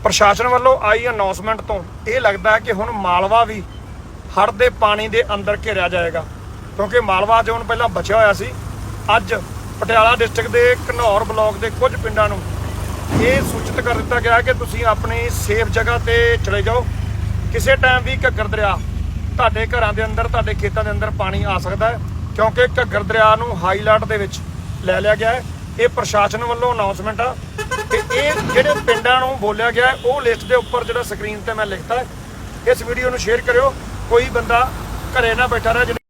ਪ੍ਰਸ਼ਾਸਨ ਵੱਲੋਂ ਆਈ ਅਨਾਉਂਸਮੈਂਟ ਤੋਂ ਇਹ ਲੱਗਦਾ ਹੈ ਕਿ ਹੁਣ ਮਾਲਵਾ ਵੀ ਹੜ੍ਹ ਦੇ ਪਾਣੀ ਦੇ ਅੰਦਰ ਘਿਰਿਆ ਜਾਏਗਾ, ਕਿਉਂਕਿ ਮਾਲਵਾ ਜ਼ੋਨ ਪਹਿਲਾਂ ਬਚਿਆ ਹੋਇਆ ਸੀ। ਅੱਜ ਪਟਿਆਲਾ ਡਿਸਟ੍ਰਿਕਟ ਦੇ ਘਨੌਰ ਬਲਾਕ ਦੇ ਕੁਝ ਪਿੰਡਾਂ ਨੂੰ ਇਹ ਸੂਚਿਤ ਕਰ ਦਿੱਤਾ ਗਿਆ ਕਿ ਤੁਸੀਂ ਆਪਣੀ ਸੇਫ ਜਗ੍ਹਾ ਤੇ ਚਲੇ ਜਾਓ। ਕਿਸੇ ਟਾਈਮ ਵੀ ਘੱਗਰ ਦਰਿਆ ਤੁਹਾਡੇ ਘਰਾਂ ਦੇ ਅੰਦਰ, ਤੁਹਾਡੇ ਖੇਤਾਂ ਦੇ ਅੰਦਰ ਪਾਣੀ ਆ ਸਕਦਾ ਹੈ, ਕਿਉਂਕਿ ਘੱਗਰ ਦਰਿਆ ਨੂੰ ਹਾਈ ਅਲਰਟ ਦੇ ਵਿੱਚ ਲੈ ਲਿਆ ਗਿਆ ਹੈ। ਇਹ ਪ੍ਰਸ਼ਾਸਨ ਵੱਲੋਂ ਅਨਾਉਂਸਮੈਂਟ ਆ ਕਿ ਇਹ ਜਿਹੜੇ ਪਿੰਡਾਂ ਨੂੰ ਬੋਲਿਆ ਗਿਆ ਉਹ ਲਿਸਟ ਦੇ ਉੱਪਰ ਜਿਹੜਾ ਸਕਰੀਨ ਤੇ ਮੈਂ ਲਿਖਤਾ। ਇਸ ਵੀਡੀਓ ਨੂੰ ਸ਼ੇਅਰ ਕਰਿਓ, ਕੋਈ ਬੰਦਾ ਘਰੇ ਨਾ ਬੈਠਾ ਰਹੇ।